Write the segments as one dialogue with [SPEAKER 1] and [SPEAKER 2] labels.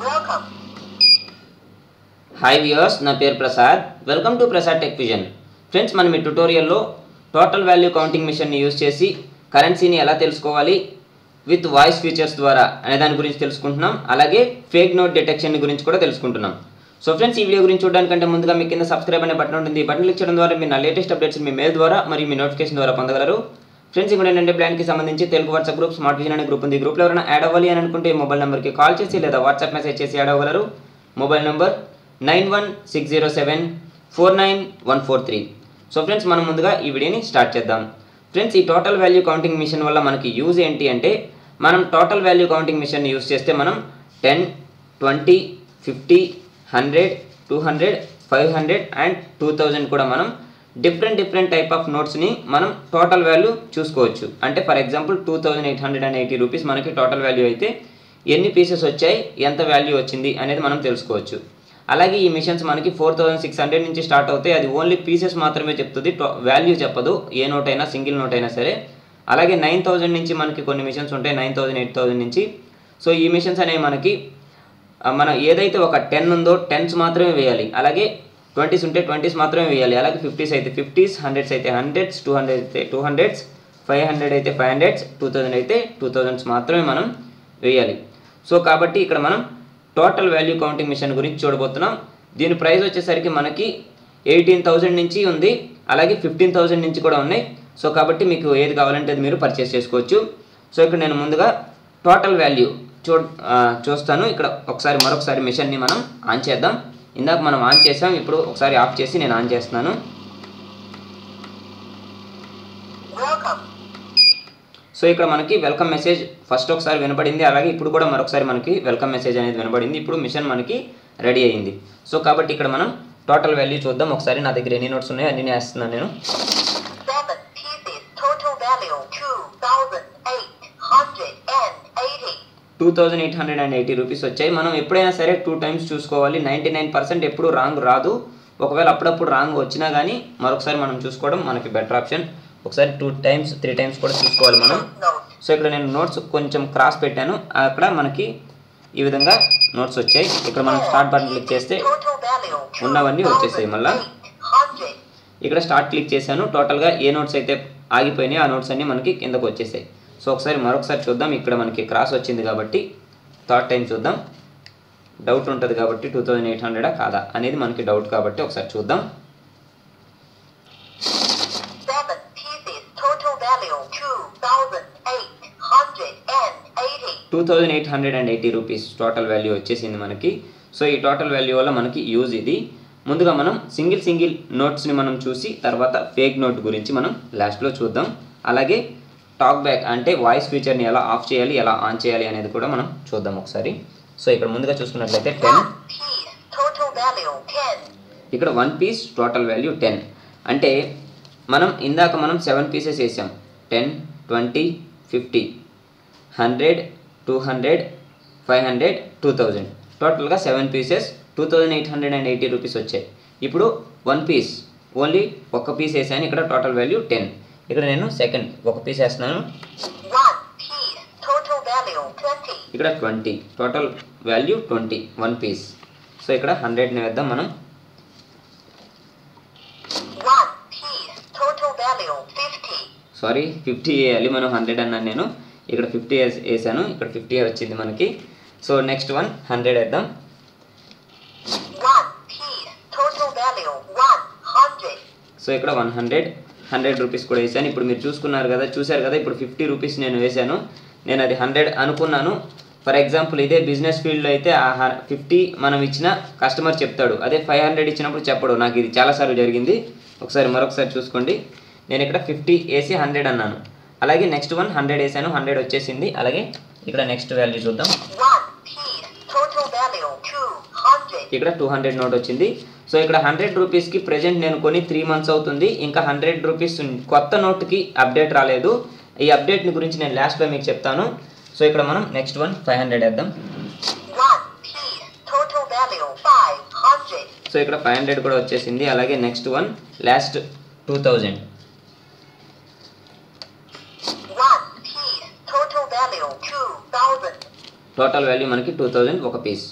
[SPEAKER 1] Welcome.
[SPEAKER 2] Hi viewers, నా పేరు Prasad. Welcome to Prasad tech vision. Friends, మనం ఈ ట్యుటోరియల్లో టోటల్ వాల్యూ కౌంటింగ్ మిషన్ని యూజ్ చేసి కరెన్సీని ఎలా తెలుసుకోవాలి విత్ వాయిస్ ఫీచర్స్ ద్వారా అనే దాని గురించి తెలుసుకుంటున్నాం. అలాగే ఫేక్ నోట్ డిటెక్షన్ గురించి కూడా తెలుసుకుంటున్నాం. సో ఫ్రెండ్స్, ఈ వీడియో గురించి చూడడానికంటే ముందుగా మీ కింద సబ్స్క్రైబ్ అనే బటన్ ఉంటుంది. ఈ బటన్ క్లిక్ చేయడం ద్వారా మీరు నా లేటెస్ట్ అప్డేట్స్ మీ మెయిల్ ద్వారా మరియు మీ నోటిఫికేషన్ ద్వారా పొందగలరు. ఫ్రెండ్స్, ఇప్పుడు ఏంటంటే ప్లాన్కి సంబంధించి Telugu WhatsApp group smart vision అనే గ్రూప్ ఉంది. ఈ గ్రూప్లో ఎవరైనా యాడ్ అవ్వాలి అని అనుకుంటే మొబైల్ నెంబర్కి కాల్ చేసి లేదా వాట్సాప్ మెసేజ్ చేసి యాడ్ అవ్వగలరు. Mobile number 9160749143. సో ఫ్రెండ్స్, మనం ముందుగా ఈ వీడియోని స్టార్ట్ చేద్దాం. ఫ్రెండ్స్, ఈ టోటల్ వాల్యూ కౌంటింగ్ మిషన్ వల్ల మనకి యూజ్ ఏంటి అంటే, మనం total value counting machine use చేస్తే మనం 10, 20, 50, 100, 200, 500 అండ్ 2000 కూడా మనం డిఫరెంట్ టైప్ ఆఫ్ నోట్స్ని మనం టోటల్ వాల్యూ చూసుకోవచ్చు. అంటే ఫర్ ఎగ్జాంపుల్ 2880 రూపీస్ మనకి టోటల్ వాల్యూ అయితే ఎన్ని పీసెస్ వచ్చాయి, ఎంత వాల్యూ వచ్చింది అనేది మనం తెలుసుకోవచ్చు. అలాగే ఈ మిషన్స్ మనకి 4600 నుంచి స్టార్ట్ అవుతాయి. అది ఓన్లీ పీసెస్ మాత్రమే చెప్తుంది, వాల్యూ చెప్పదు. ఏ నోట్ అయినా, సింగిల్ నోట్ అయినా సరే. అలాగే 9000 నుంచి మనకి కొన్ని మిషన్స్ ఉంటాయి, 9000, 8000 నుంచి. సో ఈ మిషన్స్ అనేవి మనకి మనం ఏదైతే ఒక 10 ఉందో 10s మాత్రమే వేయాలి. అలాగే 20s ఉంటే 20s మాత్రమే వేయాలి. అలాగే 50s అయితే 50s, 100s అయితే 100s, 200 అయితే 200s, 500 అయితే 500s, 2000 అయితే 2000s మాత్రమే మనం వేయాలి. సో కాబట్టి ఇక్కడ మనం టోటల్ వాల్యూ కౌంటింగ్ మిషన్ గురించి చూడబోతున్నాం. దీని ప్రైస్ వచ్చేసరికి మనకి 18,000 నుంచి ఉంది, అలాగే 15,000 నుంచి కూడా ఉన్నాయి. సో కాబట్టి మీకు ఏది కావాలంటే అది మీరు పర్చేస్ చేసుకోవచ్చు. సో ఇక్కడ నేను ముందుగా టోటల్ వాల్యూ చూస్తాను. ఇక్కడ మరొకసారి మిషన్ని మనం ఆన్ చేద్దాం. ఇందాక మనం ఆన్ చేసాం, ఇప్పుడు ఒకసారి ఆఫ్ చేసి నేను ఆన్ చేస్తున్నాను. సో ఇక్కడ మనకి వెల్కమ్ మెసేజ్ ఫస్ట్ ఒకసారి వినపడింది, అలాగే ఇప్పుడు కూడా మరొకసారి మనకి వెల్కమ్ మెసేజ్ అనేది వినపడింది. ఇప్పుడు మిషన్ మనకి రెడీ అయ్యింది. సో కాబట్టి ఇక్కడ మనం టోటల్ వాల్యూ చూద్దాం. ఒకసారి నా దగ్గర ఎన్ని నోట్స్ ఉన్నాయో అన్ని వేస్తున్నాను నేను. 2880 రూపీస్ వచ్చాయి. మనం ఎప్పుడైనా సరే 2 times చూసుకోవాలి. 99% ఎప్పుడు రాంగ్ రాదు. ఒకవేళ అప్పుడప్పుడు రాంగ్ వచ్చినా కానీ మరొకసారి మనం చూసుకోవడం మనకి బెటర్ ఆప్షన్. ఒకసారి 2 times 3 times కూడా చూసుకోవాలి మనం. సో ఇక్కడ నేను నోట్స్ కొంచెం క్రాస్ పెట్టాను, అక్కడ మనకి ఈ విధంగా నోట్స్ వచ్చాయి. ఇక్కడ మనం స్టార్ట్ బటన్ క్లిక్ చేస్తే ఉన్నవన్నీ వచ్చేసాయి. మళ్ళీ ఇక్కడ స్టార్ట్ క్లిక్ చేశాను. టోటల్గా ఏ నోట్స్ అయితే ఆగిపోయినాయి ఆ నోట్స్ అన్నీ మనకి కిందకు వచ్చేసాయి. సో మరొకసారి చూద్దాం. ఇక్కడ మనకి క్రాస్ వచ్చింది కాబట్టి థర్డ్ టైం చూద్దాం. డౌట్ ఉంటుంది కాబట్టి 2800 కాదా అనేది మనకి డౌట్ కాబట్టి ఒకసారి చూద్దాం. 2880 రూపీస్ టోటల్ వాల్యూ వచ్చేసింది మనకి. సో ఈ టోటల్ వాల్యూ వల్ల మనకి యూజ్ ఇది. ముందుగా మనం సింగిల్ నోట్స్ని మనం చూసి తర్వాత ఫేక్ నోట్ గురించి మనం లాస్ట్లో చూద్దాం. అలాగే టాక్ బ్యాక్ అంటే వాయిస్ ఫీచర్ని ఎలా ఆఫ్ చేయాలి, ఎలా ఆన్ చేయాలి అనేది కూడా మనం చూద్దాం ఒకసారి. సో ఇక్కడ ముందుగా చూసుకున్నట్లయితే 10, ఇక్కడ 1 piece టోటల్ వాల్యూ 10. అంటే ఇందాక మనం 7 pieces వేసాం. 10, 20, 50, 100, 200, 500, 2000. టోటల్గా 7 pieces 2880 రూపీస్ వచ్చాయి. ఇప్పుడు 1 piece ఓన్లీ ఒక పీస్ వేసాను. ఇక్కడ టోటల్ వాల్యూ 10. ఇక్కడ నేను సెకండ్ ఒక పీస్ వేస్తున్నాను. ఇక్కడ 20 టోటల్ వాల్యూ 20 1 piece. సో ఇక్కడ 100ని వేద్దాం మనం. 50 వేయాలి మనం. 100 అన్నాను నేను, ఇక్కడ 50 వేసాను. ఇక్కడ 50 వచ్చింది మనకి. సో నెక్స్ట్ 100 వేద్దాం. సో ఇక్కడ 100 రూపీస్ కూడా వేసాను. ఇప్పుడు మీరు చూశారు కదా ఇప్పుడు 50 రూపీస్ నేను వేసాను. నేను అది 100 అనుకున్నాను. ఫర్ ఎగ్జాంపుల్ ఇదే బిజినెస్ ఫీల్డ్లో అయితే ఆ 50 మనం ఇచ్చిన కస్టమర్ చెప్తాడు, అదే 500 ఇచ్చినప్పుడు చెప్పడు. నాకు ఇది చాలాసార్లు జరిగింది. మరొకసారి చూసుకోండి. నేను ఇక్కడ 50 వేసి 100 అన్నాను. అలాగే నెక్స్ట్ 100 వేసాను, 100 వచ్చేసింది. అలాగే ఇక్కడ నెక్స్ట్ వాల్యూ చూద్దాం. ఇక్కడ 200 నోట్ వచ్చింది. సో ఇక్కడ 100 రూపీస్కి ప్రజెంట్ నేను కొని 3 months అవుతుంది. ఇంకా 100 రూపీస్ కొత్త నోట్కి అప్డేట్ రాలేదు. ఈ అప్డేట్ని గురించి నేను లాస్ట్లో మీకు చెప్తాను. సో ఇక్కడ మనం నెక్స్ట్ 500 వేద్దాం. సో ఇక్కడ 500 కూడా వచ్చేసింది. అలాగే నెక్స్ట్ లాస్ట్ 2000. టోటల్ వాల్యూ మనకి 2000 ఒక పీస్.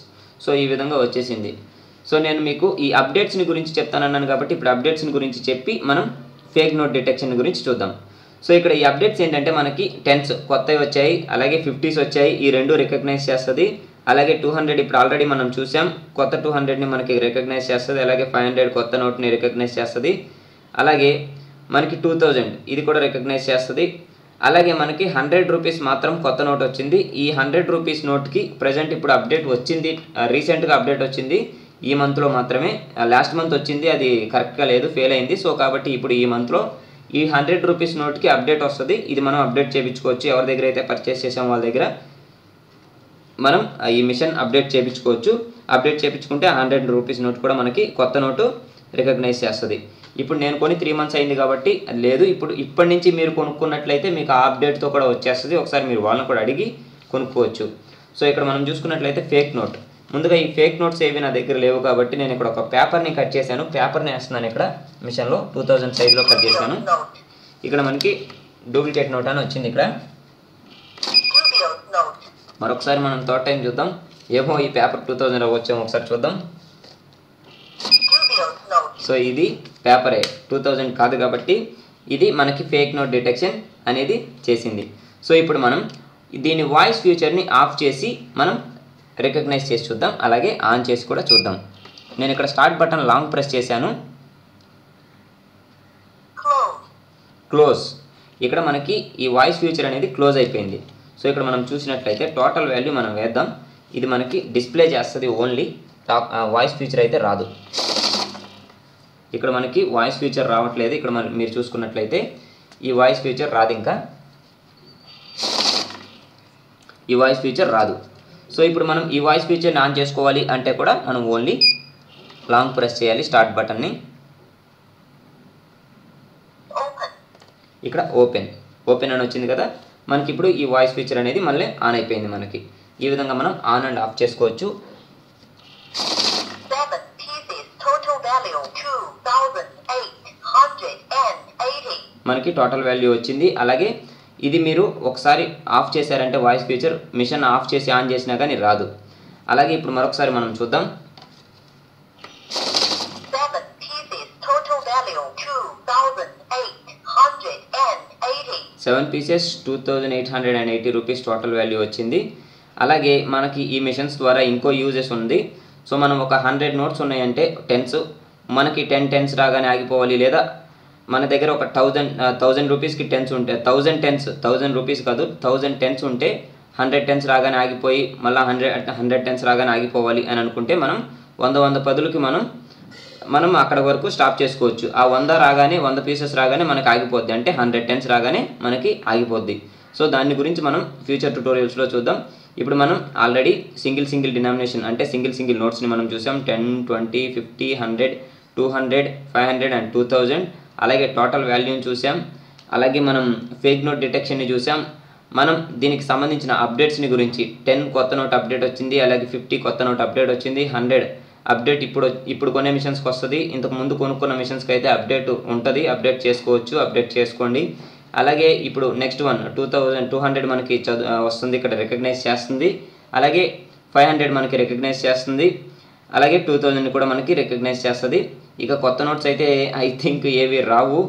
[SPEAKER 2] సో ఈ విధంగా వచ్చేసింది. సో నేను మీకు ఈ అప్డేట్స్ని గురించి చెప్తానన్నాను కాబట్టి ఇప్పుడు అప్డేట్స్ని గురించి చెప్పి మనం ఫేక్ నోట్ డిటెక్షన్ గురించి చూద్దాం. సో ఇక్కడ ఈ అప్డేట్స్ ఏంటంటే మనకి 10s కొత్తవి వచ్చాయి, అలాగే 50s వచ్చాయి. ఈ రెండు రికగ్నైజ్ చేస్తుంది. అలాగే 200 ఇప్పుడు ఆల్రెడీ మనం చూసాం, కొత్త 200ని మనకి రికగ్నైజ్ చేస్తుంది. అలాగే 500 కొత్త నోట్ని రికగ్నైజ్ చేస్తుంది. అలాగే మనకి 2000 ఇది కూడా రికగ్నైజ్ చేస్తుంది. అలాగే మనకి 100 రూపీస్ మాత్రం కొత్త నోట్ వచ్చింది. ఈ 100 రూపీస్ నోట్కి ప్రజెంట్ ఇప్పుడు అప్డేట్ వచ్చింది, రీసెంట్గా అప్డేట్ వచ్చింది. ఈ మంత్లో మాత్రమే, లాస్ట్ మంత్ వచ్చింది, అది కరెక్ట్గా లేదు, ఫెయిల్ అయింది. సో కాబట్టి ఇప్పుడు ఈ మంత్లో ఈ 100 రూపీస్ నోట్కి అప్డేట్ వస్తుంది. ఇది మనం అప్డేట్ చేయించుకోవచ్చు. ఎవరి దగ్గర అయితే పర్చేస్ చేసాం వాళ్ళ దగ్గర మనం ఈ మిషన్ అప్డేట్ చేయించుకోవచ్చు. అప్డేట్ చేయించుకుంటే 100 రూపీస్ నోట్ కూడా మనకి కొత్త నోటు రికగ్నైజ్ చేస్తుంది. ఇప్పుడు నేను కొని 3 మంత్స్ అయింది కాబట్టి అది లేదు. ఇప్పటి నుంచి మీరు కొనుక్కున్నట్లయితే మీకు ఆ అప్డేట్తో కూడా వచ్చేస్తుంది. ఒకసారి మీరు వాళ్ళని కూడా అడిగి కొనుక్కోవచ్చు. సో ఇక్కడ మనం చూసుకున్నట్లయితే ఫేక్ నోట్. ముందుగా ఈ ఫేక్ నోట్స్ ఏవి నా దగ్గర లేవు కాబట్టి నేను ఇక్కడ ఒక పేపర్ని కట్ చేశాను. పేపర్ని వేస్తున్నాను ఇక్కడ మిషన్లో 2000 సైజ్లో కట్ చేశాను. ఇక్కడ మనకి డూప్లికేట్ నోట్ అని వచ్చింది. ఇక్కడ మరొకసారి మనం థర్డ్ టైం చూద్దాం. ఏమో ఈ పేపర్ 2000 వచ్చాము, ఒకసారి చూద్దాం. సో ఇది పేపరే, 2000 కాదు కాబట్టి ఇది మనకి ఫేక్ నోట్ డిటెక్షన్ అనేది చేసింది. సో ఇప్పుడు మనం దీని వాయిస్ ఫీచర్ని ఆఫ్ చేసి మనం రికగ్నైజ్ చేసి చూద్దాం, అలాగే ఆన్ చేసి కూడా చూద్దాం. నేను ఇక్కడ స్టార్ట్ బటన్ లాంగ్ ప్రెస్ చేశాను. క్లోజ్. ఇక్కడ మనకి ఈ వాయిస్ ఫీచర్ అనేది క్లోజ్ అయిపోయింది. సో ఇక్కడ మనం చూసినట్లయితే టోటల్ వాల్యూ మనం వేద్దాం. ఇది మనకి డిస్ప్లే చేస్తుంది ఓన్లీ, వాయిస్ ఫీచర్ అయితే రాదు. ఇక్కడ మనకి వాయిస్ ఫీచర్ రావట్లేదు. ఇక్కడ మీరు చూసుకున్నట్లయితే ఈ వాయిస్ ఫీచర్ రాదు, ఇంకా ఈ వాయిస్ ఫీచర్ రాదు. సో ఇప్పుడు మనం ఈ వాయిస్ ఫీచర్ని ఆన్ చేసుకోవాలి అంటే కూడా మనం ఓన్లీ లాంగ్ ప్రెస్ చేయాలి స్టార్ట్ బటన్ని. ఇక్కడ ఓపెన్ అని వచ్చింది కదా, మనకి ఇప్పుడు ఈ వాయిస్ ఫీచర్ అనేది మళ్ళీ ఆన్ అయిపోయింది. మనకి ఈ విధంగా మనం ఆన్ అండ్ ఆఫ్ చేసుకోవచ్చు. మనకి టోటల్ వాల్యూ వచ్చింది. అలాగే ఇది మీరు ఒకసారి ఆఫ్ చేశారంటే వాయిస్ ఫీచర్ మిషన్ ఆఫ్ చేసి ఆన్ చేసినా కానీ రాదు. అలాగే ఇప్పుడు మరొకసారి మనం చూద్దాం. 7 పీసెస్ 2880 రూపీస్ టోటల్ వాల్యూ వచ్చింది. అలాగే మనకి ఈ మిషన్స్ ద్వారా ఇంకో యూజెస్ ఉంది. సో మనం ఒక 100 నోట్స్ ఉన్నాయంటే 10s, మనకి 10 10s రాగానే ఆగిపోవాలి. లేదా మన దగ్గర ఒక 1000 రూపీస్కి 10s ఉంటే 1000 రూపీస్ కాదు 1000 10s ఉంటే 100 10s రాగానే ఆగిపోయి మళ్ళీ 100 10s రాగానే ఆగిపోవాలి అని అనుకుంటే మనం 100 పదులకి మనం అక్కడ వరకు స్టాప్ చేసుకోవచ్చు. ఆ 100 రాగానే 100 పీసెస్ రాగానే మనకి ఆగిపోద్ది, అంటే 100 10s రాగానే మనకి ఆగిపోద్ది. సో దాని గురించి మనం ఫ్యూచర్ ట్యుటోరియల్స్లో చూద్దాం. ఇప్పుడు మనం ఆల్రెడీ సింగిల్ డినామినేషన్ అంటే సింగిల్ నోట్స్ని మనం చూసాం. 10 20 50 100 200 500 అండ్ 2000. అలాగే టోటల్ వాల్యూని చూసాం. అలాగే మనం ఫేక్ నోట్ డిటెక్షన్ని చూసాం. మనం దీనికి సంబంధించిన అప్డేట్స్ని గురించి 10 కొత్త నోట్ అప్డేట్ వచ్చింది. అలాగే 50 కొత్త నోట్ అప్డేట్ వచ్చింది. 100 అప్డేట్ ఇప్పుడు కొనే మిషన్స్కి వస్తుంది. ఇంతకుముందు కొనుక్కున్న మిషన్స్కి అయితే అప్డేట్ ఉంటుంది, అప్డేట్ చేసుకోవచ్చు, అప్డేట్ చేసుకోండి. అలాగే ఇప్పుడు నెక్స్ట్ వన్ 200 మనకి వస్తుంది, ఇక్కడ రికగ్నైజ్ చేస్తుంది. అలాగే 500 మనకి రికగ్నైజ్ చేస్తుంది. అలాగే 2000 కూడా మనకి రికగ్నైజ్ చేస్తుంది. ఇక కొత్త నోట్స్ అయితే ఐ థింక్ ఏవి రావు.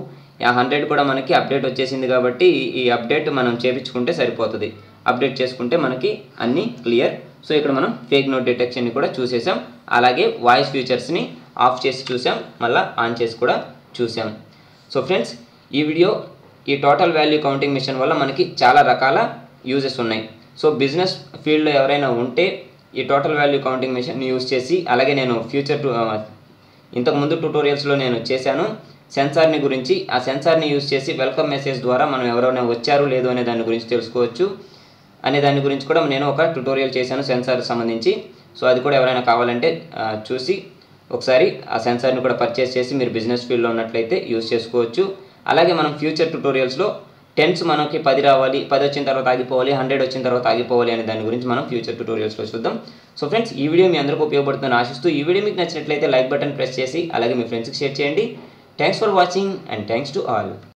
[SPEAKER 2] 100 కూడా మనకి అప్డేట్ వచ్చేసింది కాబట్టి ఈ అప్డేట్ మనం చేయించుకుంటే సరిపోతుంది. అప్డేట్ చేసుకుంటే మనకి అన్నీ క్లియర్. సో ఇక్కడ మనం ఫేక్ నోట్ డిటెక్షన్ని కూడా చూసేసాం. అలాగే వాయిస్ ఫీచర్స్ని ఆఫ్ చేసి చూసాం, మళ్ళీ ఆన్ చేసి కూడా చూసాం. సో ఫ్రెండ్స్, ఈ వీడియో ఈ టోటల్ వాల్యూ కౌంటింగ్ మిషన్ వల్ల మనకి చాలా రకాల యూజెస్ ఉన్నాయి. సో బిజినెస్ ఫీల్డ్లో ఎవరైనా ఉంటే ఈ టోటల్ వాల్యూ కౌంటింగ్ మిషన్ని యూజ్ చేసి, అలాగే నేను ఇంతకుముందు ట్యుటోరియల్స్లో నేను చేశాను సెన్సార్ని గురించి. ఆ సెన్సార్ని యూజ్ చేసి వెల్కమ్ మెసేజ్ ద్వారా మనం ఎవరైనా వచ్చారు లేదు అనే దాని గురించి తెలుసుకోవచ్చు. అనే దాని గురించి కూడా నేను ఒక ట్యుటోరియల్ చేశాను సెన్సార్ సంబంధించి. సో అది కూడా ఎవరైనా కావాలంటే చూసి ఒకసారి ఆ సెన్సార్ని కూడా పర్చేస్ చేసి మీరు బిజినెస్ ఫీల్డ్లో ఉన్నట్లయితే యూజ్ చేసుకోవచ్చు. అలాగే మనం ఫ్యూచర్ ట్యుటోరియల్స్లో 10s మనకి 10 రావాలి, 10 వచ్చిన తర్వాత ఆగిపోవాలి, 100 వచ్చిన తర్వాత ఆగిపోవాలి అనే దాని గురించి మనం ఫ్యూచర్ ట్యుటోరియల్స్లో చూద్దాం. సో ఫ్రెండ్స్, ఈ వీడియో మీ అందరికీ ఉపయోగపడుతుందని ఆశిస్తూ, ఈ వీడియో మీకు నచ్చినట్లయితే లైక్ బటన్ ప్రెస్ చేసి అలాగే మీ ఫ్రెండ్స్కి షేర్ చేయండి. Thanks for watching and thanks to all.